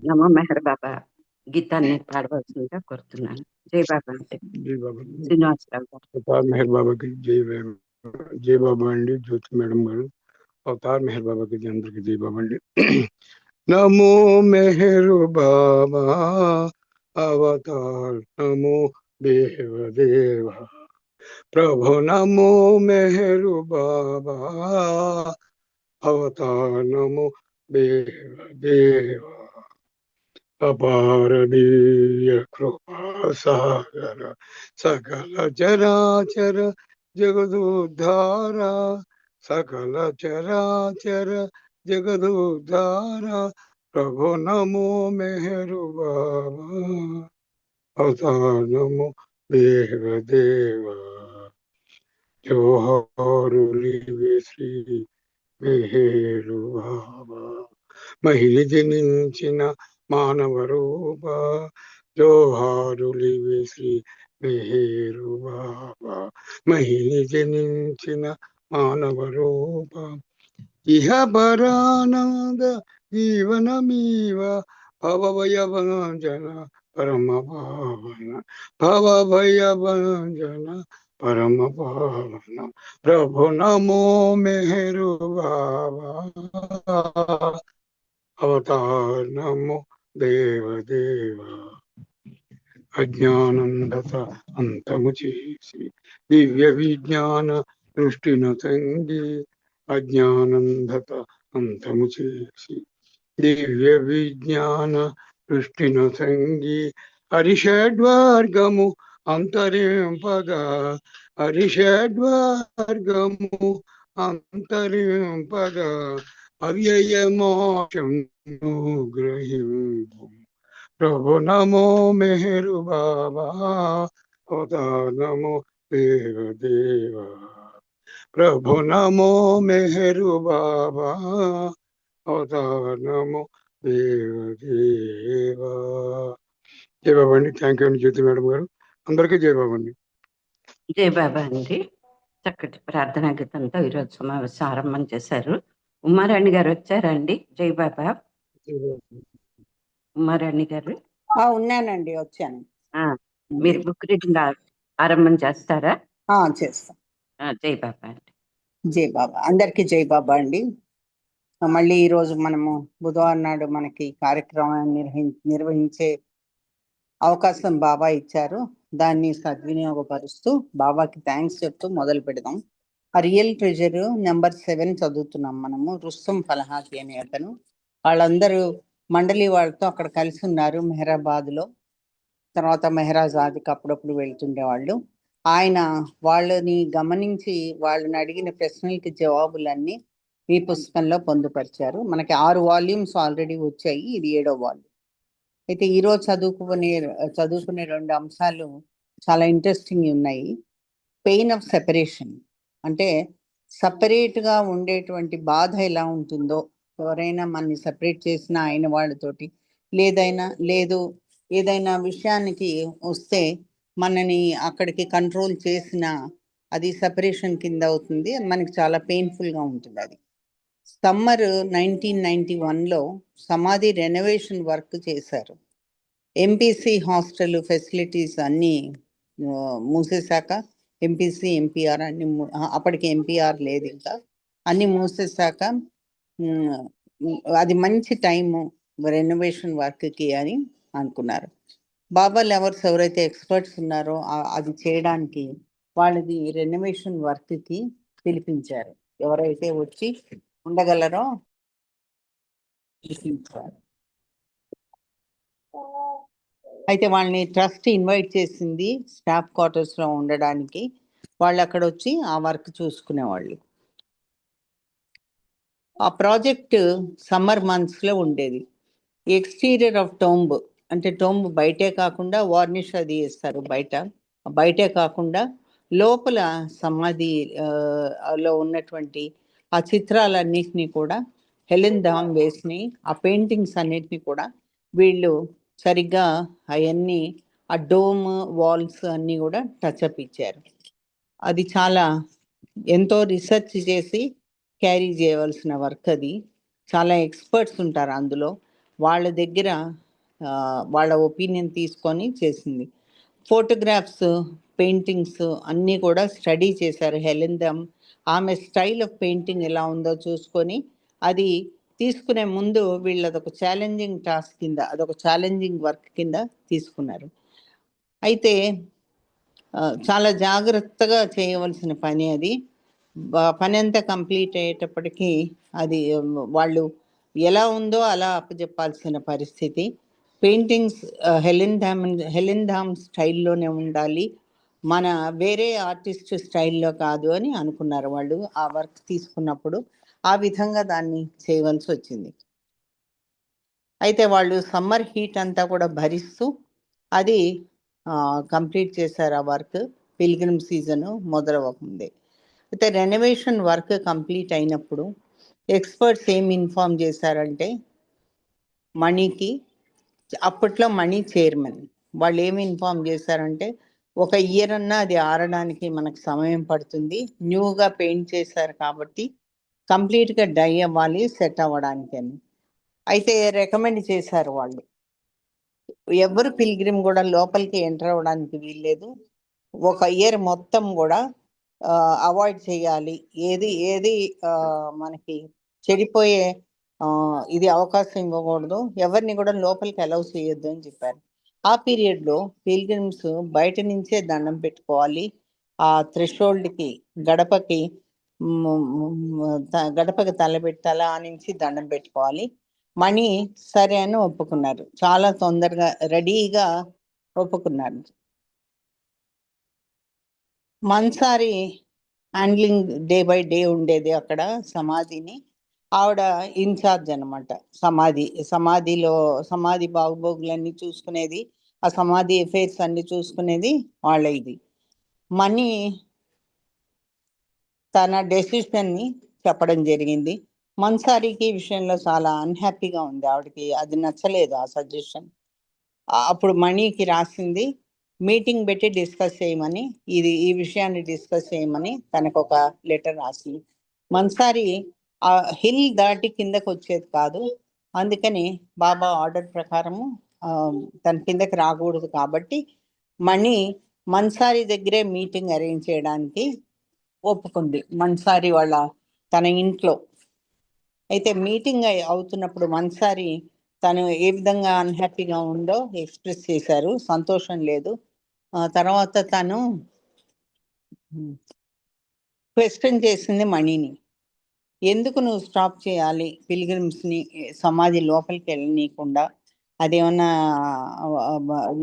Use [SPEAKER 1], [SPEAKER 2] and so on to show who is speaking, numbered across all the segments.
[SPEAKER 1] నమో మెహర్ బాబా గీతాన్ని పాడవలసిందిగా కోరుతున్నాను. జై బాబా అంటే
[SPEAKER 2] జై బాబా.
[SPEAKER 1] శ్రీనివాసరావు గారు.
[SPEAKER 2] అవతార్ మెహర్ బాబాకి జై బాబా అండి. జ్యోతి మేడం గారు, అవతార్ మెహర్ బాబాకి అందరికి జై బాబా అండి. నమో మెహరు బాబా అవతార్ నమో దేవ ప్రభు నమో మెహరు బాబా అవతార్ నమో దేవ అపారదీయ కృపా సాగర సకల చరాచర జగదుద్ధార సకల చరాచర జగదుద్ధార ప్రభు నమో మెహరు బాబా అవతార్ నమో దేవ జోహారులివి శ్రీ మెహరు బాబా మహిళ జనించిన మానవ రూప జోహారులివి శ్రీ మెహరు బాబా మహిళ జనించిన మానవ రూప ఇహ పరానంద జీవనమీవ భవభయభంజన పరమ భావన భవభయభంజన పరమ భావన ప్రభు నమో మెహరు బాబా అవతార్ నమో దేవ అజ్ఞానందత అంతము చేసి దివ్య విజ్ఞాన దృష్టిను తంగి అజ్ఞానందత అంతము చేసి దివ్య విజ్ఞాన దృష్టిను సంగి హరిషడ్వర్గము అంతరింపగా హరిషడ్వర్గము అంతరింపగా అవ్యయ మోక్షం గ్రహింపు ప్రభు నమో మెహరు బాబా అవతార్ నమో దేవ ప్రభు నమో మెహరు బాబా అవతార్ నమో దేవ జై బాబా అండి. థ్యాంక్ యూ అండి జ్యోతి మేడం గారు. అందరికీ జై బాబా అండి.
[SPEAKER 1] జై బాబా అండి. చక్కటి ప్రార్థనా గీతంతో ఈరోజు సమావేశం ఆరంభం చేశారు. ఉమారాణి గారు వచ్చారండి. జై బాబా. ఉమారాణి గారు
[SPEAKER 3] ఉన్నానండి, వచ్చాను.
[SPEAKER 1] మీరు బుక్ రీడింగ్ ఆరంభం చేస్తారా?
[SPEAKER 3] చేస్తాం.
[SPEAKER 1] జై బాబా అండి.
[SPEAKER 3] జై బాబా అందరికి జై బాబా అండి. మళ్ళీ ఈరోజు మనము బుధవారం నాడు మనకి కార్యక్రమాన్ని నిర్వహించే అవకాశం బాబా ఇచ్చారు. దాన్ని సద్వినియోగపరుస్తూ బాబాకి థ్యాంక్స్ చెప్తూ మొదలు పెడదాం. ఆ రియల్ ట్రెజర్ నెంబర్ 7 చదువుతున్నాం మనము. రుస్తుం ఫలహాకి అనే అతను, వాళ్ళందరూ మండలి వాళ్ళతో అక్కడ కలిసి ఉన్నారు మెహరాబాద్ లో. తర్వాత మెహరాజాద్కి అప్పుడప్పుడు వెళ్తుండేవాళ్ళు. ఆయన వాళ్ళని గమనించి వాళ్ళని అడిగిన ప్రశ్నలకి జవాబులన్నీ ఈ పుస్తకంలో పొందుపరిచారు. మనకి 6 వాల్యూమ్స్ ఆల్రెడీ వచ్చాయి, ఇది 7వ వాల్యూమ్. అయితే ఈరోజు చదువుకునే 2 అంశాలు చాలా ఇంట్రెస్టింగ్ ఉన్నాయి. పెయిన్ ఆఫ్ సెపరేషన్, అంటే సపరేట్గా ఉండేటువంటి బాధ ఎలా ఉంటుందో, ఎవరైనా మనని సెపరేట్ చేసిన ఆయన వాళ్ళతోటి ఏదైనా విషయానికి వస్తే మనని అక్కడికి కంట్రోల్ చేసిన అది సెపరేషన్ కింద అవుతుంది, మనకి చాలా పెయిన్ఫుల్గా ఉంటుంది. అది సమ్మర్ 1991లో సమాధి రెనోవేషన్ వర్క్ చేశారు. ఎంపీసీ హాస్టల్ ఫెసిలిటీస్ అన్నీ మూసేశాక, ఎంపీసీ ఎంపీఆర్ అన్ని అప్పటికి ఎంపీఆర్ లేదు ఇంకా, అన్ని మూసేశాక అది మంచి టైము రెనోవేషన్ వర్క్కి అని అనుకున్నారు. బాబా లవర్స్ ఎవరైతే ఎక్స్పర్ట్స్ ఉన్నారో అది చేయడానికి వాళ్ళది రెనోవేషన్ వర్క్కి పిలిపించారు. ఎవరైతే వచ్చి ఉండగలరో పిలిపించారు. అయితే వాళ్ళని ట్రస్ట్ ఇన్వైట్ చేసింది స్టాఫ్ క్వార్టర్స్లో ఉండడానికి. వాళ్ళు అక్కడ వచ్చి ఆ వర్క్ చూసుకునేవాళ్ళు. ఆ ప్రాజెక్ట్ సమ్మర్ మంత్స్లో ఉండేది. ఎక్స్టీరియర్ ఆఫ్ టోంబ్, అంటే టోంబ్ బయటే కాకుండా వార్నిష్ అది వేస్తారు, బయటే కాకుండా లోపల సమాధిలో ఉన్నటువంటి ఆ చిత్రాలన్నింటినీ కూడా హెలెన్ ధామ్ వేసి, ఆ పెయింటింగ్స్ అన్నిటినీ కూడా వీళ్ళు సరిగ్గా అవన్నీ ఆ డోమ్ వాల్స్ అన్నీ కూడా టచ్అప్ ఇచ్చారు. అది చాలా ఎంతో రీసెర్చ్ చేసి క్యారీ చేయవలసిన వర్క్. అది చాలా ఎక్స్పర్ట్స్ ఉంటారు అందులో. వాళ్ళ దగ్గర వాళ్ళ ఒపీనియన్ తీసుకొని చేసింది. ఫోటోగ్రాఫ్స్, పెయింటింగ్స్ అన్నీ కూడా స్టడీ చేశారు హెలెన్ దమ్. ఆమె స్టైల్ ఆఫ్ పెయింటింగ్ ఎలా ఉందో చూసుకొని అది తీసుకునే ముందు వీళ్ళు అదొక ఛాలెంజింగ్ టాస్క్ కింద, అదొక ఛాలెంజింగ్ వర్క్ కింద తీసుకున్నారు. అయితే చాలా జాగ్రత్తగా చేయవలసిన పని అది. పని అంతా కంప్లీట్ అయ్యేటప్పటికీ అది వాళ్ళు ఎలా ఉందో అలా అప్పచెప్పాల్సిన పరిస్థితి. పెయింటింగ్స్ హెలెన్ ధామ్ స్టైల్లోనే ఉండాలి, మన వేరే ఆర్టిస్ట్ స్టైల్లో కాదు అని అనుకున్నారు వాళ్ళు ఆ వర్క్ తీసుకున్నప్పుడు. ఆ విధంగా దాన్ని చేయవలసి వచ్చింది. అయితే వాళ్ళు సమ్మర్ హీట్ అంతా కూడా భరిస్తూ అది కంప్లీట్ చేశారు ఆ వర్క్ పిల్గ్రిమ్ సీజన్ మొదలవకముందే. అయితే రెనోవేషన్ వర్క్ కంప్లీట్ అయినప్పుడు ఎక్స్పర్ట్స్ ఏం ఇన్ఫార్మ్ చేశారంటే మణికి, అప్పట్లో మణి చైర్మన్, వాళ్ళు ఏమి ఇన్ఫార్మ్ చేశారంటే ఒక ఇయర్ అన్నా అది ఆరడానికి మనకు సమయం పడుతుంది, న్యూగా పెయింట్ చేశారు కాబట్టి కంప్లీట్గా డై అవ్వాలి సెట్ అవ్వడానికి అని. అయితే రికమెండ్ చేశారు వాళ్ళు, ఎవరు పిల్గ్రిమ్ కూడా లోపలికి ఎంటర్ అవ్వడానికి వీల్లేదు, ఒక ఇయర్ మొత్తం కూడా అవాయిడ్ చేయాలి, ఏది ఏది మనకి చెడిపోయే ఇది అవకాశం ఇవ్వకూడదు, ఎవరిని కూడా లోపలికి అలౌ చేయొద్దు అని చెప్పారు. ఆ పీరియడ్లో పిల్గ్రిమ్స్ బయట నుంచే దండం పెట్టుకోవాలి, ఆ థ్రెషోల్డ్కి గడపకి గడపకి తల నుంచి దండం పెట్టుకోవాలి. మణి సరే అని ఒప్పుకున్నారు, చాలా తొందరగా రెడీగా ఒప్పుకున్నారు. మన్సారి హ్యాండ్లింగ్ డే బై డే ఉండేది అక్కడ సమాధిని, ఆవిడ ఇన్ఛార్జ్ అనమాట. సమాధి బాగుబోగులన్నీ చూసుకునేది, ఆ సమాధి ఎఫైర్స్ అన్ని చూసుకునేది వాళ్ళ ఇది. మణి తన డెసిషన్ని చెప్పడం జరిగింది. మన్సారికి విషయంలో చాలా అన్హ్యాపీగా ఉంది, ఆవిడకి అది నచ్చలేదు ఆ సజెషన్. అప్పుడు మణికి రాసింది మీటింగ్ పెట్టి డిస్కస్ చేయమని, ఈ విషయాన్ని డిస్కస్ చేయమని తనకు ఒక లెటర్ రాసింది. మన్సారి ఆ హిల్ దాటి కిందకు వచ్చేది కాదు, అందుకని బాబా ఆర్డర్ ప్రకారము తన కిందకి రాకూడదు కాబట్టి మణి మన్సారి దగ్గరే మీటింగ్ అరేంజ్ చేయడానికి ఒప్పుకుంది, మన్సారి వాళ్ళ తన ఇంట్లో. అయితే మీటింగ్ అవుతున్నప్పుడు మన్సారి తను ఏ విధంగా అన్హ్యాపీగా ఉందో ఎక్స్ప్రెస్ చేశారు, సంతోషం లేదు. తర్వాత తను క్వశ్చన్ చేసింది మణిని, ఎందుకు నువ్వు స్టాప్ చేయాలి పిల్గ్రిమ్స్ని సమాధి లోపలికి వెళ్ళనీయకుండా, అదేమన్నా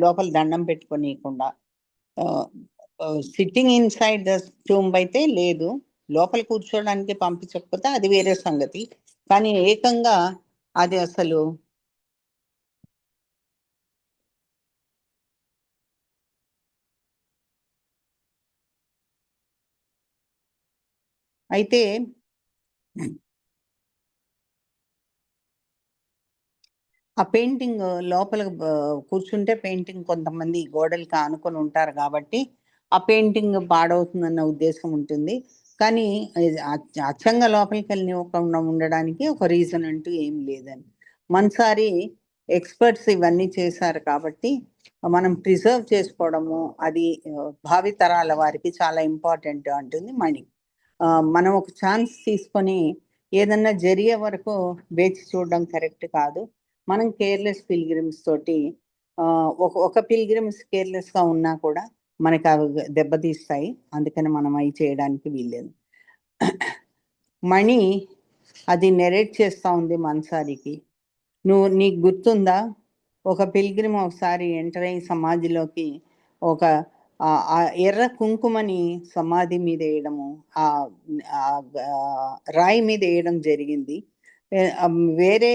[SPEAKER 3] లోపల దండం పెట్టుకోనీయకుండా, సిట్టింగ్ ఇన్సైడ్ ద టూంబ్ అయితే లేదు, లోపల కూర్చోడానికి పంపించకపోతే అది వేరే సంగతి, కానీ ఏకంగా అది అసలు అయితే ఆ పెయింటింగ్ లోపల కూర్చుంటే పెయింటింగ్ కొంతమంది గోడలకి ఆనుకొని ఉంటారు కాబట్టి ఆ పెయింటింగ్ పాడవుతుందన్న ఉద్దేశం ఉంటుంది, కానీ అచ్చంగా లోపలికి వెళ్ళనివ్వకుండా ఉండడానికి ఒక రీజన్ అంటూ ఏం లేదని. మన్సారి ఎక్స్పర్ట్స్ ఇవన్నీ చేశారు కాబట్టి మనం ప్రిజర్వ్ చేసుకోవడము అది భావితరాల వారికి చాలా ఇంపార్టెంట్ అంటుంది మణి. మనం ఒక ఛాన్స్ తీసుకొని ఏదన్నా జరిగే వరకు వేచి చూడడం కరెక్ట్ కాదు. మనం కేర్లెస్ పిల్గ్రిమ్స్ తోటి ఒక పిల్గ్రిమ్స్ కేర్లెస్గా ఉన్నా కూడా మనకి అవి దెబ్బతీస్తాయి, అందుకని మనం అవి చేయడానికి వీల్లేదు. మణి అది నెరేట్ చేస్తూ ఉంది మన్సారికి, నీకు గుర్తుందా ఒక పిల్గ్రిమ్ ఒకసారి ఎంటర్ అయ్యి సమాధిలోకి ఒక ఎర్ర కుంకుమని సమాధి మీద వేయడము, రాయి మీద వేయడం జరిగింది. వేరే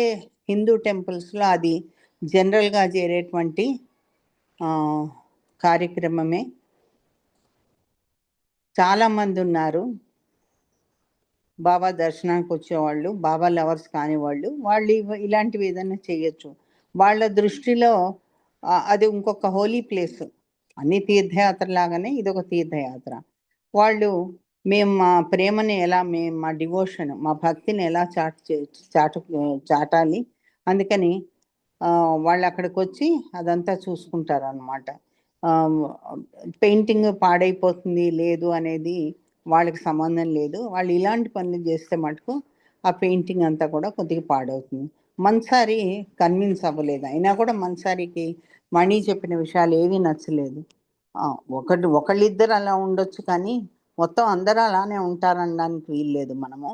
[SPEAKER 3] హిందూ టెంపుల్స్లో అది జనరల్గా చేరేటువంటి కార్యక్రమమే. చాలామంది ఉన్నారు బాబా దర్శనానికి వచ్చేవాళ్ళు, బాబా లవర్స్ కానివాళ్ళు, వాళ్ళు ఇలాంటివి ఏదైనా చేయొచ్చు. వాళ్ళ దృష్టిలో అది ఇంకొక హోలీ ప్లేస్, అన్ని తీర్థయాత్ర లాగానే ఇదొక తీర్థయాత్ర. వాళ్ళు మేము మా ప్రేమని ఎలా, మేము మా డివోషన్, మా భక్తిని ఎలా చాటాలి, అందుకని వాళ్ళు అక్కడికి వచ్చి అదంతా చూసుకుంటారు అనమాట. పెయింటింగ్ పాడైపోతుంది లేదు అనేది వాళ్ళకి సంబంధం లేదు. వాళ్ళు ఇలాంటి పనులు చేస్తే మటుకు ఆ పెయింటింగ్ అంతా కూడా కొద్దిగా పాడవుతుంది. మన్సారి కన్విన్స్ అవ్వలేదు, అయినా కూడా మన్సారికి మణి చెప్పిన విషయాలు ఏవీ నచ్చలేదు. ఒకళ్ళిద్దరు అలా ఉండొచ్చు, కానీ మొత్తం అందరూ అలానే ఉంటారనడానికి వీల్లేదు. మనము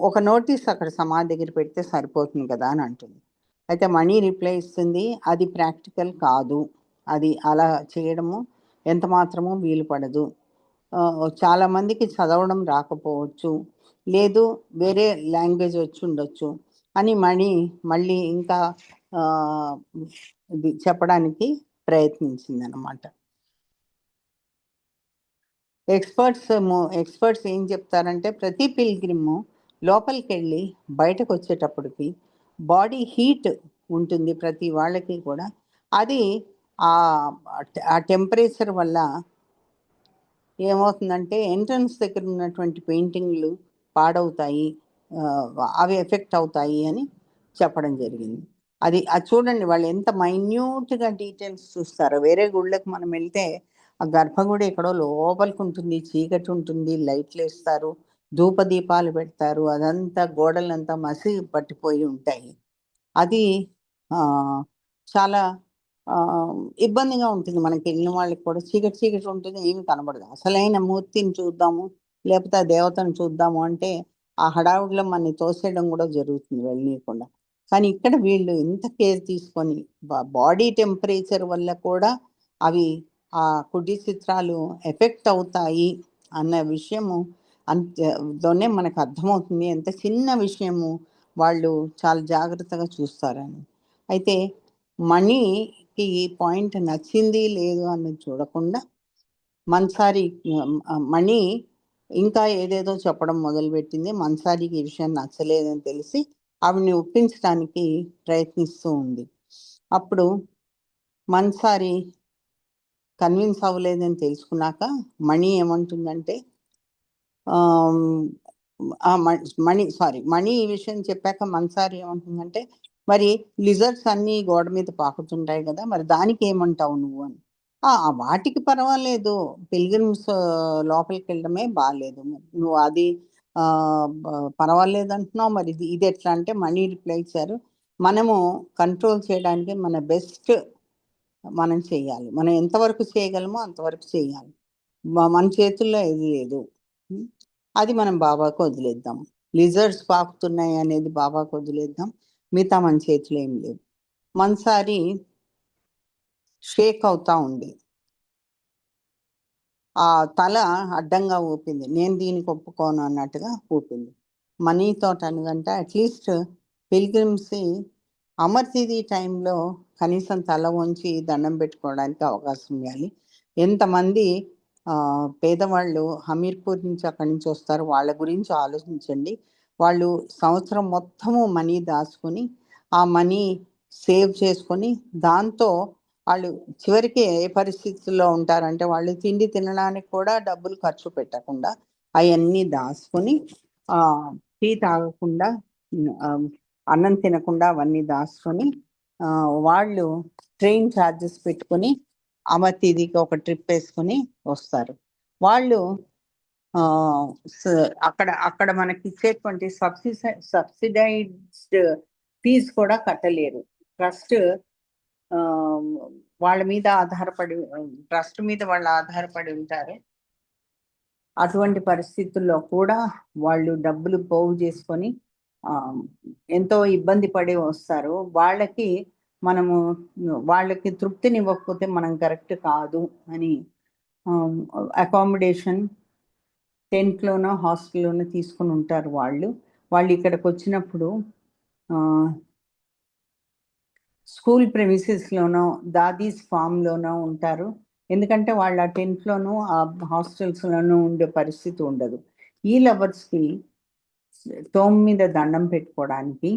[SPEAKER 3] ఒక నోటీస్ అక్కడ సమాధి దగ్గర పెడితే సరిపోతుంది కదా అని అంటుంది. అయితే మణి రిప్లై ఇస్తుంది, అది ప్రాక్టికల్ కాదు, అది అలా చేయడము ఎంత మాత్రమూ వీలు పడదు. చాలామందికి చదవడం రాకపోవచ్చు, లేదు వేరే లాంగ్వేజ్ వచ్చి ఉండొచ్చు అని మళ్ళీ ఇంకా ఇది చెప్పడానికి ప్రయత్నించింది అనమాట. ఎక్స్పర్ట్స్ ఏం చెప్తారంటే, ప్రతి పిల్గ్రిమ్ లోపలికి వెళ్ళి బయటకు వచ్చేటప్పటికి బాడీ హీట్ ఉంటుంది ప్రతి వాళ్ళకి కూడా. అది ఆ టెంపరేచర్ వల్ల ఏమవుతుందంటే ఎంట్రన్స్ దగ్గర ఉన్నటువంటి పెయింటింగ్లు పాడవుతాయి, అవి ఎఫెక్ట్ అవుతాయి అని చెప్పడం జరిగింది. అది చూడండి, వాళ్ళు ఎంత మైన్యూట్గా డీటెయిల్స్ చూస్తారో. వేరే గుళ్ళకి మనం వెళ్తే ఆ గర్భగుడి ఎక్కడో లోపలికి ఉంటుంది, చీకటి ఉంటుంది, లైట్లు వేస్తారు, ధూపదీపాలు పెడతారు, అదంతా గోడలంతా మసి పట్టిపోయి ఉంటాయి. అది చాలా ఇబ్బందిగా ఉంటుంది. మనకి వెళ్ళిన వాళ్ళకి కూడా చీకటి ఉంటుంది, ఏమి కనబడదు. అసలైన మూర్తిని చూద్దాము, లేకపోతే ఆ దేవతను చూద్దాము అంటే ఆ హడావుడిలో మనని తోసేయడం కూడా జరుగుతుంది వెళ్ళనీయకుండా. కానీ ఇక్కడ వీళ్ళు ఇంత కేర్ తీసుకొని బాడీ టెంపరేచర్ వల్ల కూడా అవి ఆ కుడి చిత్రాలు ఎఫెక్ట్ అవుతాయి అన్న విషయము అంతలోనే మనకు అర్థమవుతుంది ఎంత చిన్న విషయము వాళ్ళు చాలా జాగ్రత్తగా చూస్తారని. అయితే మణికి ఈ పాయింట్ నచ్చింది లేదు అన్నది చూడకుండా మన్సారి మణి ఇంకా ఏదేదో చెప్పడం మొదలుపెట్టింది. మన్సారికి ఈ విషయం నచ్చలేదని తెలిసి ఆవిడ్ని ఒప్పించడానికి ప్రయత్నిస్తూ ఉంది. అప్పుడు మన్సారి కన్విన్స్ అవ్వలేదని తెలుసుకున్నాక మణి ఏమంటుందంటే, మణి ఈ విషయం చెప్పాక మన్సారి ఏమంటుందంటే, మరి లిజర్డ్స్ అన్నీ గోడ మీద పాకుతుంటాయి కదా, మరి దానికి ఏమంటావు నువ్వు అని. వాటికి పర్వాలేదు, పిల్గ్రిమ్స్ లోపలికి వెళ్ళడమే బాగాలేదు, నువ్వు అది పర్వాలేదు అంటున్నావు, మరి ఇది ఎట్లా అంటే మణి రిప్లై ఇచ్చారు, మనము కంట్రోల్ చేయడానికి మన బెస్ట్ మనం చేయాలి, మనం ఎంతవరకు చేయగలమో అంతవరకు చేయాలి, మన చేతుల్లో ఏది లేదు, అది మనం బాబాకు వదిలేద్దాం. లిజర్డ్స్ పాకుతున్నాయి అనేది బాబాకు వదిలేద్దాం, మిగతా మన చేతిలో ఏం లేదు. మన్సారి షేక్ అవుతా ఉంది, ఆ తల అడ్డంగా ఊపింది, నేను దీనికి ఒప్పుకోను అన్నట్టుగా ఊపింది. మనీతో అనగంటే అట్లీస్ట్ పిల్గ్రిమ్స్ అమర్తిథి టైంలో కనీసం తల వంచి దండం పెట్టుకోవడానికి అవకాశం ఇవ్వాలి. ఎంతమంది పేదవాళ్ళు హమీర్పూర్ నుంచి అక్కడి నుంచి వస్తారు, వాళ్ళ గురించి ఆలోచించండి. వాళ్ళు సంవత్సరం మొత్తము మనీ దాచుకొని ఆ మనీ సేవ్ చేసుకొని దాంతో వాళ్ళు చివరికి ఏ పరిస్థితుల్లో ఉంటారంటే, వాళ్ళు తిండి తినడానికి కూడా డబ్బులు ఖర్చు పెట్టకుండా అవన్నీ దాచుకొని టీ తాగకుండా అన్నం తినకుండా అవన్నీ దాచుకొని వాళ్ళు ట్రైన్ ఛార్జెస్ పెట్టుకొని అమర్తిథికి ఒక ట్రిప్ వేసుకొని వస్తారు. వాళ్ళు అక్కడ మనకి ఇచ్చేటువంటి సబ్సిడైజ్డ్ ఫీజు కూడా కట్టలేరు. ట్రస్ట్ వాళ్ళ మీద ట్రస్ట్ మీద వాళ్ళు ఆధారపడి ఉంటారు. అటువంటి పరిస్థితుల్లో కూడా వాళ్ళు డబ్బులు పోగు చేసుకొని ఎంతో ఇబ్బంది పడి వస్తారు. వాళ్ళకి తృప్తినివ్వకపోతే మనం కరెక్ట్ కాదు అని అకామిడేషన్ టెంట్లోనో హాస్టల్లోనో తీసుకుని ఉంటారు. వాళ్ళు ఇక్కడికి వచ్చినప్పుడు స్కూల్ ప్రెమిసెస్లోనో దాదీస్ ఫామ్లోనో ఉంటారు. ఎందుకంటే వాళ్ళు ఆ టెంట్లోనూ ఆ హాస్టల్స్లోనూ ఉండే పరిస్థితి ఉండదు. ఈ లవర్స్కి తోమ మీద దండం పెట్టుకోవడానికి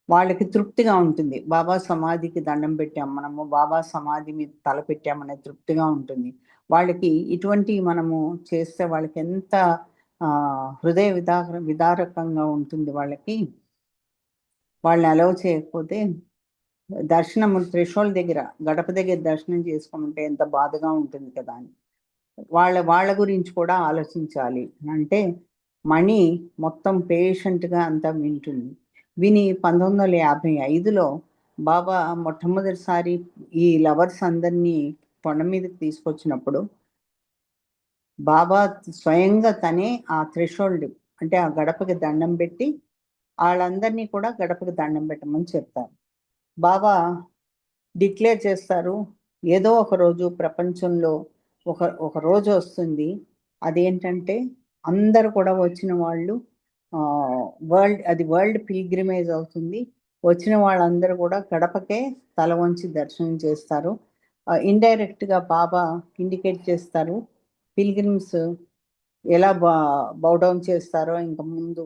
[SPEAKER 3] వాళ్ళకి తృప్తిగా ఉంటుంది. బాబా సమాధికి దండం పెట్టాం మనము, బాబా సమాధి మీద తల పెట్టామనే తృప్తిగా ఉంటుంది వాళ్ళకి. ఇటువంటి మనము చేస్తే వాళ్ళకి ఎంత హృదయ విదారకంగా ఉంటుంది వాళ్ళకి. వాళ్ళని అలౌ చేయకపోతే దర్శనం త్రిశూల్ దగ్గర గడప దగ్గర దర్శనం చేసుకోమంటే ఎంత బాధగా ఉంటుంది కదా అని వాళ్ళ గురించి కూడా ఆలోచించాలి అంటే మణి మొత్తం పేషెంట్గా అంతా వింటుంది. విని 1955లో బాబా మొట్టమొదటిసారి ఈ లవర్స్ అందరినీ కొండ మీదకి తీసుకొచ్చినప్పుడు బాబా స్వయంగా తనే ఆ థ్రెషోల్డ్ అంటే ఆ గడపకి దండం పెట్టి వాళ్ళందరినీ కూడా గడపకి దండం పెట్టమని చెప్తారు. బాబా డిక్లేర్ చేస్తారు, ఏదో ఒక రోజు ప్రపంచంలో ఒక రోజు వస్తుంది, అదేంటంటే అందరు కూడా వచ్చిన వాళ్ళు వరల్డ్ పిల్గ్రిమేజ్ అవుతుంది. వచ్చిన వాళ్ళందరూ కూడా గడపకే తల వంచి దర్శనం చేస్తారు. ఇండైరెక్ట్గా బాబా ఇండికేట్ చేస్తారు పిల్గ్రిమ్స్ ఎలా బౌడౌన్ చేస్తారో ఇంకా ముందు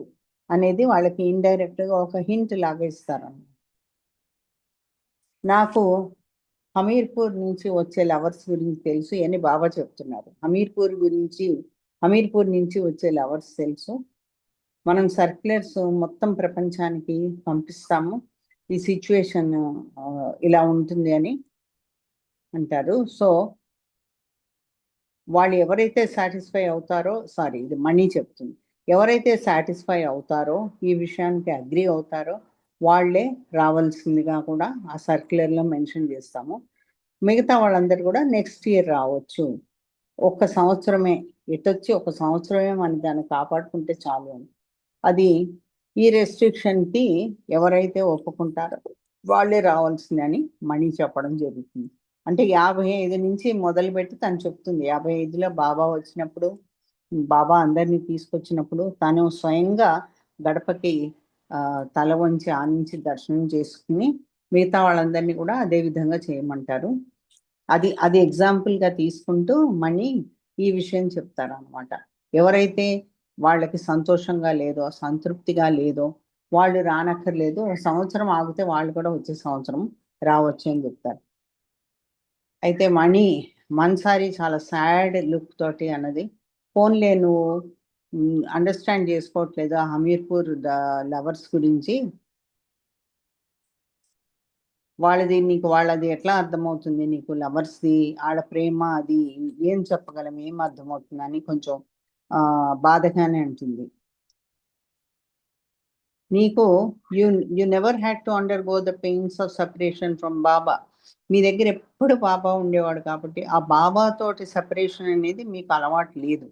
[SPEAKER 3] అనేది వాళ్ళకి ఇండైరెక్ట్గా ఒక హింట్ లాగా ఇస్తారు. నాకు హమీర్పూర్ నుంచి వచ్చే లవర్స్ గురించి తెలుసు అని బాబా చెప్తున్నారు. హమీర్పూర్ నుంచి వచ్చే లవర్స్ తెలుసు. మనం సర్క్యులర్స్ మొత్తం ప్రపంచానికి పంపిస్తాము, ఈ సిచ్యువేషన్ ఇలా ఉంటుంది అని అంటారు. సో వాళ్ళు ఎవరైతే సాటిస్ఫై అవుతారో, సారీ ఇది మనీ చెప్తుంది, ఎవరైతే సాటిస్ఫై అవుతారో ఈ విషయానికి అగ్రి అవుతారో వాళ్ళే రావాల్సిందిగా కూడా ఆ సర్క్యులర్లో మెన్షన్ చేస్తాము. మిగతా వాళ్ళందరూ కూడా నెక్స్ట్ ఇయర్ రావచ్చు. ఒక్క సంవత్సరమే ఎటొచ్చి ఒక సంవత్సరమే మనం దాన్ని కాపాడుకుంటే చాలు అని. అది ఈ రెస్ట్రిక్షన్కి ఎవరైతే ఒప్పుకుంటారో వాళ్ళే రావాల్సిందని మణి చెప్పడం జరుగుతుంది. అంటే 55 నుంచి మొదలుపెట్టి తను చెప్తుంది. 55లో బాబా వచ్చినప్పుడు, బాబా అందరినీ తీసుకొచ్చినప్పుడు తను స్వయంగా గడపకి తల వంచి ఆ నుంచి దర్శనం చేసుకుని మిగతా వాళ్ళందరినీ కూడా అదే విధంగా చేయమంటారు. అది ఎగ్జాంపుల్గా తీసుకుంటూ మణి ఈ విషయం చెప్తారనమాట. ఎవరైతే వాళ్ళకి సంతోషంగా లేదో, సంతృప్తిగా లేదో వాళ్ళు రానక్కర్లేదు, ఒక సంవత్సరం ఆగితే వాళ్ళు కూడా వచ్చే సంవత్సరం రావచ్చు అని చెప్తారు. అయితే మణి మన్సారి చాలా సాడ్ లుక్ తోటి అన్నది, ఫోన్లే నువ్వు అండర్స్టాండ్ చేసుకోవట్లేదు ఆ హమీర్పూర్ లవర్స్ గురించి, వాళ్ళది ఎట్లా అర్థమవుతుంది నీకు, లవర్స్ది ఆడ ప్రేమ అది ఏం చెప్పగలం, ఏం అర్థమవుతుంది అని కొంచెం బాధగానే ఉంటుంది. నీకు you never had to undergo the pains of separation from Baba. మీ దగ్గర ఎప్పుడు బాబా ఉండేవాడు కాబట్టి ఆ బాబా తోటి సెపరేషన్ అనేది మీకు అలవాటు లేదు,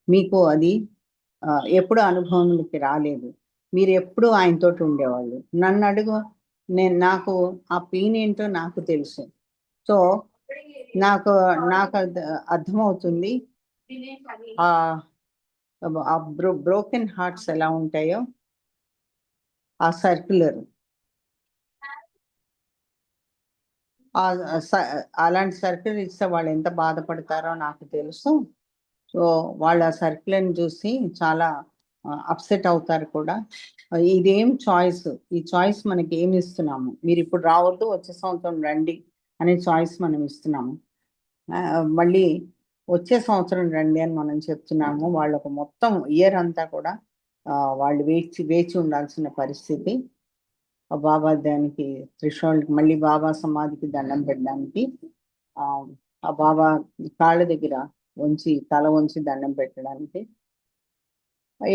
[SPEAKER 3] మీకు అది ఎప్పుడు అనుభవంలోకి రాలేదు. మీరు ఎప్పుడు ఆయనతోటి ఉండేవాళ్ళు. నన్ను అడుగు, నాకు ఆ పెయిన్ ఏంటో నాకు తెలుసు. సో నాకు అర్థమవుతుంది ఆ బ్రోకెన్ హార్ట్స్ ఎలా ఉంటాయో. ఆ సర్క్యులర్ అలాంటి సర్క్యులర్ ఇస్తే వాళ్ళు ఎంత బాధపడతారో నాకు తెలుసు. సో వాళ్ళు ఆ సర్క్యులర్ని చూసి చాలా అప్సెట్ అవుతారు కూడా. ఇదేం చాయిస్, ఈ చాయిస్ మనకి ఏమి ఇస్తున్నాము, మీరు ఇప్పుడు రావద్దు వచ్చే సంవత్సరం రండి అనే చాయిస్ మనం ఇస్తున్నాము. మళ్ళీ వచ్చే సంవత్సరం రండి అని మనం చెప్తున్నాము. వాళ్ళకు మొత్తం ఇయర్ అంతా కూడా వాళ్ళు వేచి ఉండాల్సిన పరిస్థితి. బాబా దానికి త్రిశూల్కి మళ్ళీ బాబా సమాధికి దండం పెట్టడానికి ఆ బాబా కాళ్ళ దగ్గర తల వంచి దండం పెట్టడానికి,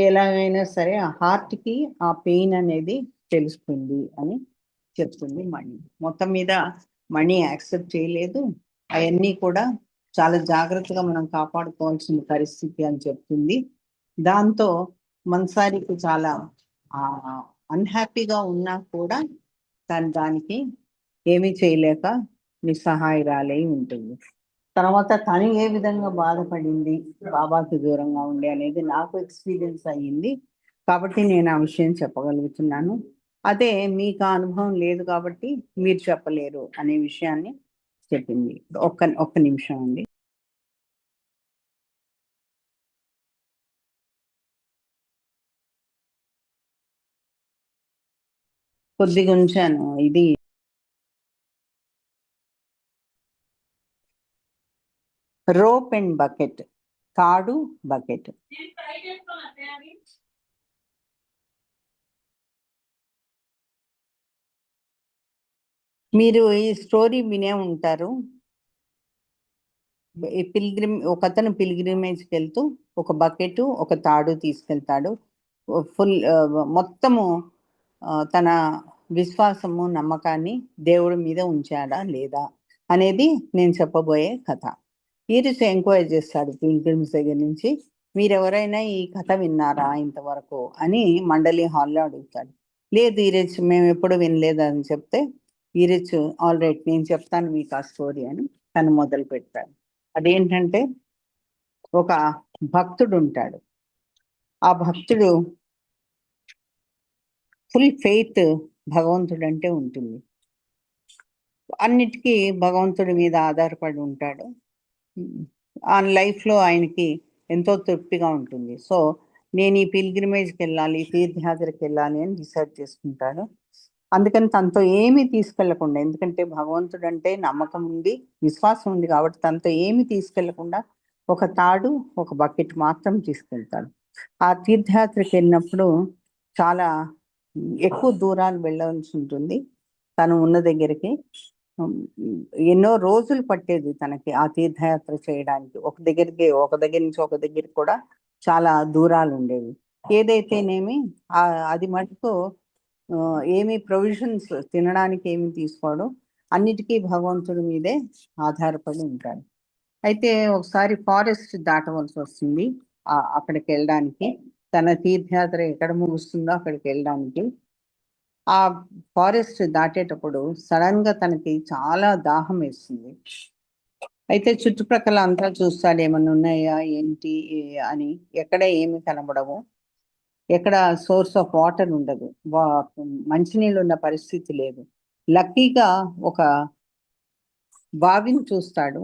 [SPEAKER 3] ఎలాగైనా సరే ఆ హార్ట్కి ఆ పెయిన్ అనేది తెలుస్తుంది అని చెప్తుంది మణి. మొత్తం మీద మణి యాక్సెప్ట్ చేయలేదు, అవన్నీ కూడా చాలా జాగ్రత్తగా మనం కాపాడుకోవాల్సిన పరిస్థితి అని చెప్తుంది. దాంతో మన్సారికి చాలా అన్హ్యాపీగా ఉన్నా కూడా దానికి ఏమీ చేయలేక నిస్సహాయురాలై ఉంటుంది. తర్వాత తను ఏ విధంగా బాధపడింది బాబాకి దూరంగా ఉండి అనేది నాకు ఎక్స్పీరియన్స్ అయ్యింది కాబట్టి నేను ఆ విషయం చెప్పగలుగుతున్నాను. అదే మీకు ఆ అనుభవం లేదు కాబట్టి మీరు చెప్పలేరు అనే విషయాన్ని చెప్పింది. ఒక్క నిమిషం అండి. కొద్దిగా ఉంచాను. ఇది రోప్ అండ్ బకెట్, తాడు బకెట్. మీరు ఈ స్టోరీ వినే ఉంటారు. ఒకతను పిల్గ్రిమేజ్కి వెళ్తూ ఒక బకెట్ ఒక తాడు తీసుకెళ్తాడు. ఫుల్ మొత్తము తన విశ్వాసము నమ్మకాన్ని దేవుడి మీద ఉంచాడా లేదా అనేది నేను చెప్పబోయే కథ. ఈరిస్ ఎంక్వైరీ చేస్తాడు పిల్గ్రిమ్స్ దగ్గర నుంచి, మీరెవరైనా ఈ కథ విన్నారా ఇంతవరకు అని మండలి హాల్లో అడుగుతాడు. లేదు ఈరిచ్, మేము ఎప్పుడు వినలేదు అని చెప్తే, ఈరిచ్ ఆల్ రైట్ నేను చెప్తాను మీకు ఆ స్టోరీ అని తను మొదలు పెడతాడు. అదేంటంటే, ఒక భక్తుడు ఉంటాడు. ఆ భక్తుడు ఫుల్ ఫెయిత్ భగవంతుడు అంటే ఉంటుంది. అన్నిటికీ భగవంతుడి మీద ఆధారపడి ఉంటాడు. ఆ లైఫ్లో ఆయనకి ఎంతో తృప్తిగా ఉంటుంది. సో నేను ఈ పిల్గ్రిమేజ్కి వెళ్ళాలి, తీర్థయాత్రకి వెళ్ళాలి అని డిసైడ్ చేసుకుంటాడు. అందుకని తనతో ఏమీ తీసుకెళ్లకుండా, ఎందుకంటే భగవంతుడు అంటే నమ్మకం ఉంది, విశ్వాసం ఉంది కాబట్టి తనతో ఏమీ తీసుకెళ్లకుండా ఒక తాడు ఒక బకెట్ మాత్రం తీసుకెళ్తాడు. ఆ తీర్థయాత్రకి వెళ్ళినప్పుడు చాలా ఎక్కువ దూరాలు వెళ్ళవలసి ఉంటుంది. తను ఉన్న దగ్గరికి ఎన్నో రోజులు పట్టేది తనకి ఆ తీర్థయాత్ర చేయడానికి. ఒక దగ్గర నుంచి ఒక దగ్గరికి కూడా చాలా దూరాలు ఉండేవి. ఏదైతేనేమి అది మటుకు ఏమి ప్రొవిజన్స్ తినడానికి ఏమి తీసుకోవడం, అన్నిటికీ భగవంతుడి మీదే ఆధారపడి ఉంటాడు. అయితే ఒకసారి ఫారెస్ట్ దాటవలసి వస్తుంది అక్కడికి వెళ్ళడానికి. తన తీర్థయాత్ర ఎక్కడ ముగుస్తుందో అక్కడికి వెళ్ళడానికి. ఆ ఫారెస్ట్ దాటేటప్పుడు సడన్ గా తనకి చాలా దాహం వేస్తుంది. అయితే చుట్టుప్రక్కల అంతా చూస్తాడు, ఏమన్నా ఉన్నాయా ఏంటి అని. ఎక్కడ ఏమి కనబడవు, ఎక్కడ సోర్స్ ఆఫ్ వాటర్ ఉండదు, మంచినీళ్ళు ఉన్న పరిస్థితి లేదు. లక్కీగా ఒక బావిని చూస్తాడు.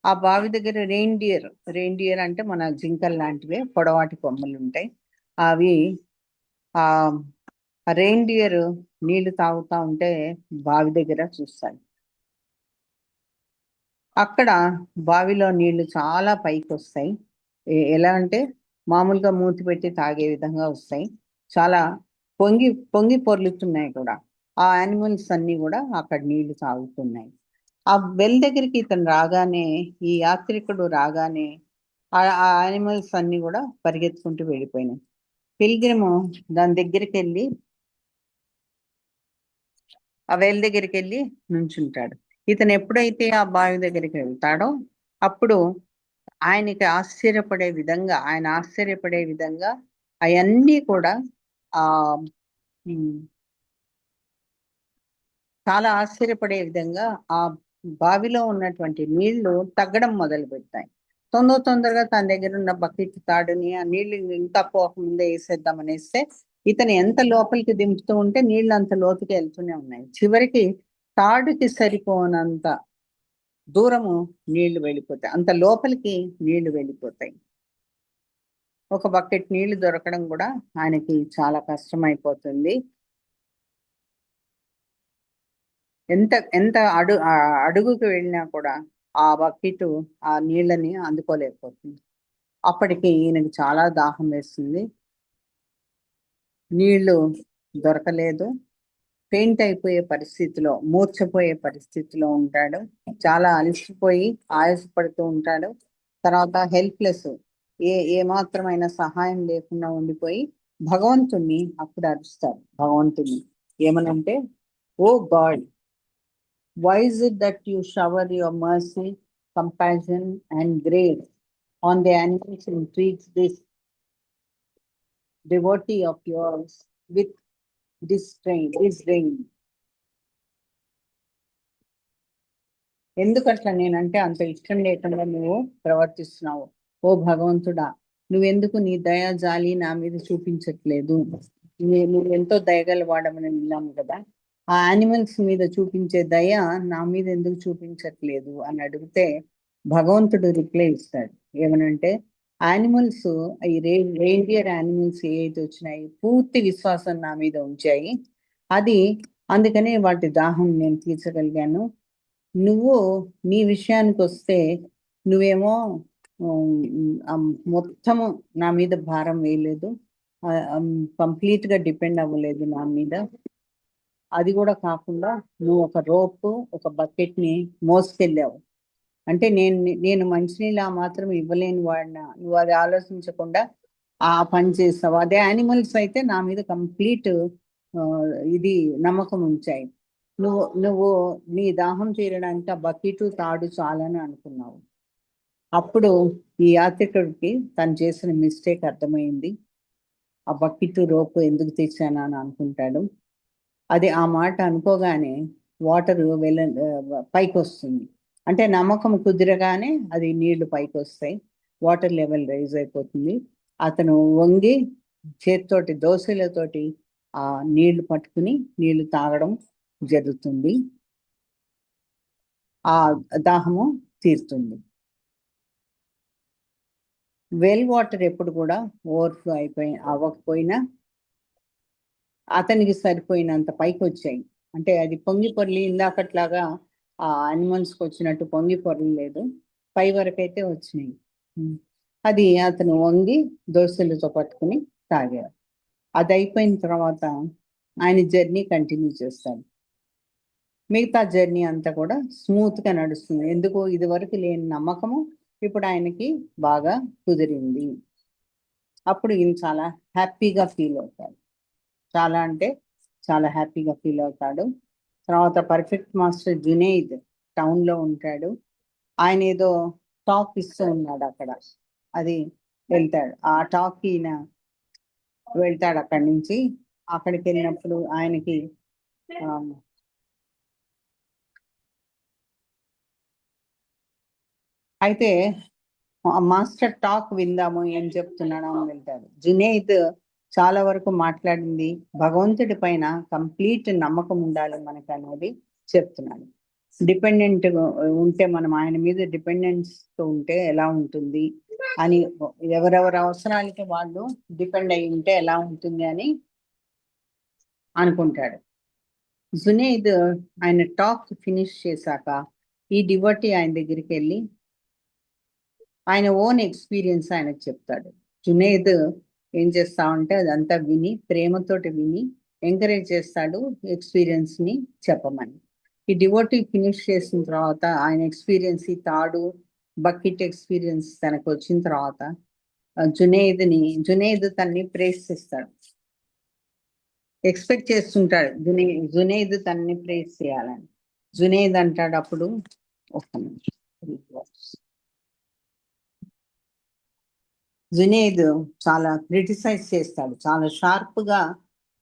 [SPEAKER 3] ఆ బావి దగ్గర రెయిన్డియర్ అంటే మన జింకల్ లాంటివే పొడవాటి కొమ్మలు ఉంటాయి. అవి ఆ రెయిన్డియర్ నీళ్లు తాగుతా ఉంటే బావి దగ్గర చూస్తాడు. అక్కడ బావిలో నీళ్లు చాలా పైకి వస్తాయి. ఎలా అంటే మామూలుగా మూతి పెట్టి తాగే విధంగా వస్తాయి. చాలా పొంగి పొంగి పొర్లుతున్నాయి కూడా. ఆ యానిమల్స్ అన్ని కూడా అక్కడ నీళ్లు తాగుతున్నాయి. ఆ వెల్ దగ్గరికి ఇతను రాగానే, ఈ యాత్రికుడు రాగానే ఆ యానిమల్స్ అన్ని కూడా పరిగెత్తుకుంటూ వెళ్ళిపోయినాయి. పిల్గ్రిము దాని దగ్గరికి వెళ్ళి, ఆ వెల్ దగ్గరికి వెళ్ళి నుంచుంటాడు. ఇతను ఎప్పుడైతే ఆ బావి దగ్గరికి వెళ్తాడో అప్పుడు ఆయన ఆశ్చర్యపడే విధంగా అవన్నీ కూడా ఆ చాలా ఆశ్చర్యపడే విధంగా ఆ బావిలో ఉన్నటువంటి నీళ్లు తగ్గడం మొదలు పెడతాయి. తొందరగా తన దగ్గర ఉన్న బకెట్ తాడుని ఆ నీళ్లు ఇంకా పోకముందే వేసేద్దామనేస్తే ఇతను ఎంత లోపలికి దింపుతూ ఉంటే నీళ్లు అంత లోతుకి వెళ్తూనే ఉన్నాయి. చివరికి తాడుకి సరిపోనంత దూరము నీళ్లు వెళ్ళిపోతాయి, అంత లోపలికి నీళ్లు వెళ్ళిపోతాయి. ఒక బకెట్ నీళ్లు దొరకడం కూడా ఆయనకి చాలా కష్టమైపోతుంది. ఎంత అడుగుకు వెళ్ళినా కూడా ఆ బకెట్ ఆ నీళ్ళని అందుకోలేకపోతుంది. అప్పటికి ఈయనకి చాలా దాహం వేస్తుంది, నీళ్లు దొరకలేదు. పెయింట్ అయిపోయే పరిస్థితిలో, మూర్చపోయే పరిస్థితిలో ఉంటాడు. చాలా అలసిపోయి ఆయాసపడుతూ ఉంటాడు. తర్వాత హెల్ప్లెస్, ఏ మాత్రమైన సహాయం లేకుండా ఉండిపోయి భగవంతుణ్ణి అప్పుడు అరుస్తాడు. భగవంతుణ్ణి ఏమనంటే, ఓ God, why is it that you shower your mercy, compassion and grace on the animals and treats this devotee of yours with disdain? ఎందుకట్లా నేనంటే అంత ఇష్టం లేకుండా నువ్వు ప్రవర్తిస్తున్నావు? ఓ భగవంతుడా, నువ్వెందుకు నీ దయా జాలి నా మీద చూపించట్లేదు? నువ్వు ఎంతో దయగలవాడమని విన్నాము కదా, ఆ యానిమల్స్ మీద చూపించే దయ నా మీద ఎందుకు చూపించట్లేదు అని అడిగితే భగవంతుడు రిప్లై ఇస్తాడు. ఏమనంటే, యానిమల్స్, ఈ రెయిన్డియర్ యానిమల్స్ ఏవైతే వచ్చినాయి పూర్తి విశ్వాసం నా మీద ఉంచాయి, అందుకనే వాటి దాహం నేను తీర్చగలిగాను. నువ్వు నీ విషయానికి వస్తే నువ్వేమో మొత్తము నా మీద భారం వేయలేదు, కంప్లీట్ గా డిపెండ్ అవ్వలేదు నా మీద. అది కూడా కాకుండా నువ్వు ఒక రోపు ఒక బకెట్ ని మోసుకెళ్ళావు. అంటే నేను మంచినీళ్ళు ఆ మాత్రం ఇవ్వలేని వాడినా, నువ్వు అది ఆలోచించకుండా ఆ పని చేస్తావు. అదే యానిమల్స్ అయితే నా మీద కంప్లీట్ ఇది నమ్మకం ఉంచాయి. నువ్వు నీ దాహం తీరడానికి ఆ బకెట్ తాడు చాలని అనుకున్నావు. అప్పుడు ఈ యాత్రికుడికి తను చేసిన మిస్టేక్ అర్థమైంది. ఆ బకెట్ రోపు ఎందుకు తెచ్చానా అని అనుకుంటాడు. అది ఆ మాట అనుకోగానే వాటర్ పైకి వస్తుంది. అంటే నమ్మకం కుదిరగానే అది నీళ్లు పైకి వస్తాయి, వాటర్ లెవెల్ రైజ్ అయిపోతుంది. అతను వంగి చేతితోటి దోశలతోటి ఆ నీళ్లు పట్టుకుని నీళ్లు తాగడం జరుగుతుంది. ఆ దాహము తీరుతుంది. వెల్ వాటర్ ఎప్పుడు కూడా ఓవర్ఫ్లో అవ్వకపోయినా అతనికి సరిపోయినంత పైకి వచ్చాయి. అంటే అది పొంగి పొర్లి ఇందాకట్లాగా ఆ యానిమల్స్కి వచ్చినట్టు పొంగి పొరలేదు, పై వరకు అయితే వచ్చినాయి. అది అతను వంగి దోశలతో పట్టుకుని తాగారు. అది అయిపోయిన తర్వాత ఆయన జర్నీ కంటిన్యూ చేస్తాడు. మిగతా జర్నీ అంతా కూడా స్మూత్గా నడుస్తుంది. ఎందుకు? ఇది వరకు లేని నమ్మకము ఇప్పుడు ఆయనకి బాగా కుదిరింది. అప్పుడు ఈయన చాలా హ్యాపీగా ఫీల్ అవుతాడు. చాలా అంటే చాలా హ్యాపీగా ఫీల్ అవుతాడు. తర్వాత పర్ఫెక్ట్ మాస్టర్ జునైద్ టౌన్లో ఉంటాడు. ఆయన ఏదో టాక్ ఇస్తూ ఉన్నాడు అక్కడ. అది వెళ్తాడు, ఆ టాక్ ఈయన వెళ్తాడు అక్కడి నుంచి. అక్కడికి వెళ్ళినప్పుడు ఆయనకి అయితే మాస్టర్ టాక్ విందాము ఏం చెప్తున్నాడో అని వెళ్తాడు. జునైద్ చాలా వరకు మాట్లాడింది భగవంతుడి పైన కంప్లీట్ నమ్మకం ఉండాలి మనకు అనేది చెప్తున్నాడు. డిపెండెంట్ ఉంటే, మనం ఆయన మీద డిపెండెన్స్ ఉంటే ఎలా ఉంటుంది అని, ఎవరెవరి అవసరాలకి వాళ్ళు డిపెండ్ అయి ఉంటే ఎలా ఉంటుంది అని అనుకుంటాడు. జునైద్ ఆయన టాక్ ఫినిష్ చేశాక ఈ డివోటీ ఆయన దగ్గరికి వెళ్ళి ఆయన ఓన్ ఎక్స్పీరియన్స్ ఆయనకు చెప్తాడు. జునైద్ ఏం చేస్తా ఉంటే అదంతా విని, ప్రేమతోటి విని ఎంకరేజ్ చేస్తాడు ఎక్స్పీరియన్స్ ని చెప్పమని. ఈ డివోటీ ఫినిష్ చేసిన తర్వాత ఆయన ఎక్స్పీరియన్స్, ఈ తాడు బకెట్ ఎక్స్పీరియన్స్ తనకు వచ్చిన తర్వాత జునైద్ తన్ని ప్రేస్ చేస్తాడు. ఎక్స్పెక్ట్ చేస్తుంటాడు జునైద్ తన్ని ప్రేస్ చేయాలని. జునైద్ అంటాడు అప్పుడు, ఒక్క నిమిషం, జునైద్ చాలా క్రిటిసైజ్ చేస్తాడు, చాలా షార్ప్గా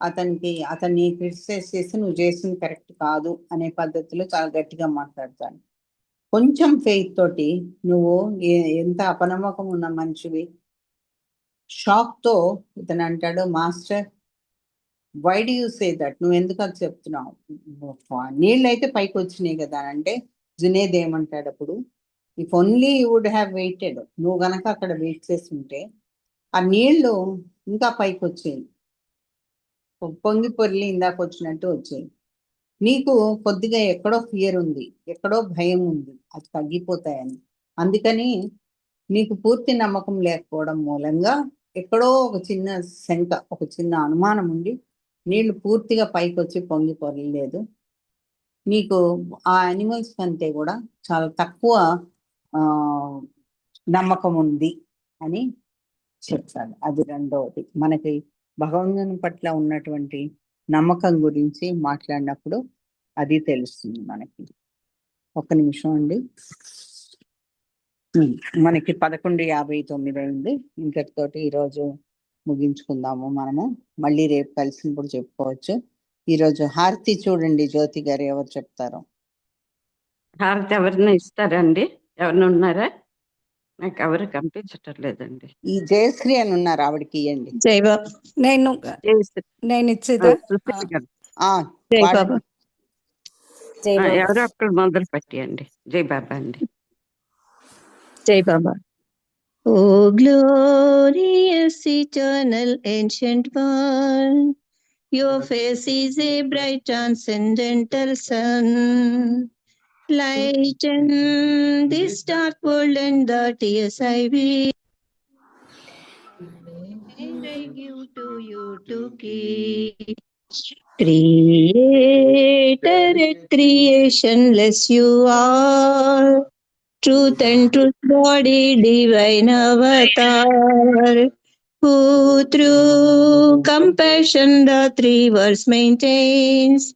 [SPEAKER 3] అతన్ని క్రిటిసైజ్ చేసి నువ్వు చేసింది కరెక్ట్ కాదు అనే పద్ధతిలో చాలా గట్టిగా మాట్లాడతాడు. కొంచెం ఫెయిత్ తోటి నువ్వు ఎంత అపనమ్మకం ఉన్న మనిషివి. షాక్తో ఇతను అంటాడు, master why do you say that, నువ్వు ఎందుకు అది చెప్తున్నావు, నీళ్ళు అయితే పైకి వచ్చినాయి కదా అంటే జునైద్ ఏమంటాడు అప్పుడు, if only you would have waited, నువ్వు గనక అక్కడ వెయిట్ చేసి ఉంటే ఆ నీళ్లు ఇంకా పైకి వచ్చేది, పొంగి పొర్లి ఇందాక వచ్చినట్టు వచ్చేది. నీకు కొద్దిగా ఎక్కడో ఫియర్ ఉంది, ఎక్కడో భయం ఉంది, అది తగ్గిపోతాయని. అందుకని నీకు పూర్తి నమ్మకం లేకపోవడం మూలంగా ఎక్కడో ఒక చిన్న శంక, ఒక చిన్న అనుమానం ఉండి నీళ్లు పూర్తిగా పైకి వచ్చి పొంగి పొరలేదు. నీకు ఆ యానిమల్స్ కంటే కూడా చాలా తక్కువ నమ్మకం ఉంది అని చెప్తాడు. అది రెండవది. మనకి భగవంతుని పట్ల ఉన్నటువంటి నమ్మకం గురించి మాట్లాడినప్పుడు అది తెలుస్తుంది మనకి. ఒక్క నిమిషం అండి, మనకి 11:59 అయింది. ఇంతటితోటి ఈరోజు ముగించుకుందాము. మనము మళ్ళీ రేపు కలిసినప్పుడు చెప్పుకోవచ్చు. ఈరోజు హారతి చూడండి, జ్యోతి గారు ఎవరు చెప్తారో.
[SPEAKER 1] హారతి ఎవరిని ఇస్తారండి? ఎవరిని ఉన్నారా? నాకు ఎవరు కనిపించటం లేదండి.
[SPEAKER 3] ఈ జయశ్రీ అని ఉన్నారు, ఆవిడకి ఇవ్వండి.
[SPEAKER 4] జై బాబా. నేను ఇచ్చేదా?
[SPEAKER 3] జై బాబా.
[SPEAKER 1] ఎవరో ఒక్కరు మొదలు పెట్టండి. జై బాబా అండి.
[SPEAKER 4] జై బాబా. Oh glorious eternal ancient one, your face is a bright transcendental sun, lighten this dark world and the tears I weep, and I give to you to keep. Creator at creationless you are, truth and truth body, divine avatar, who through compassion the three worlds maintains.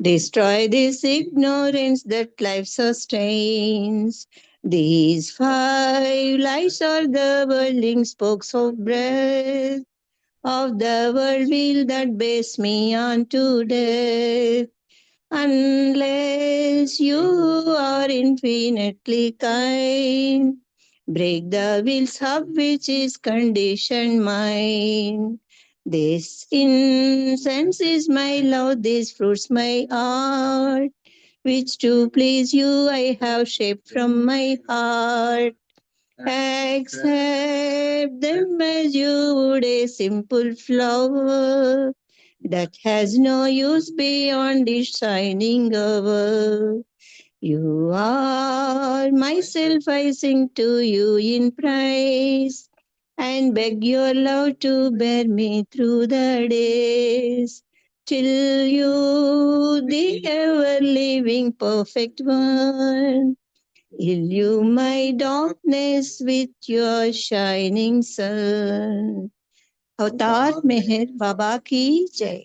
[SPEAKER 4] Destroy this ignorance that life sustains. These five lives are the whirling spokes of breath of the world wheel that bears me on to death. Unless you are infinitely kind, break the wheels of which is conditioned mind. This incense is my love, these fruits my art, which to please you I have shaped from my heart. Accept them as you would a simple flower that has no use beyond its shining hour. You are myself, I sing to you in praise and beg your love to bear me through the days till you, the ever living perfect one, illumine my darkness with your shining sun. अवतार मेहर बाबा की जय.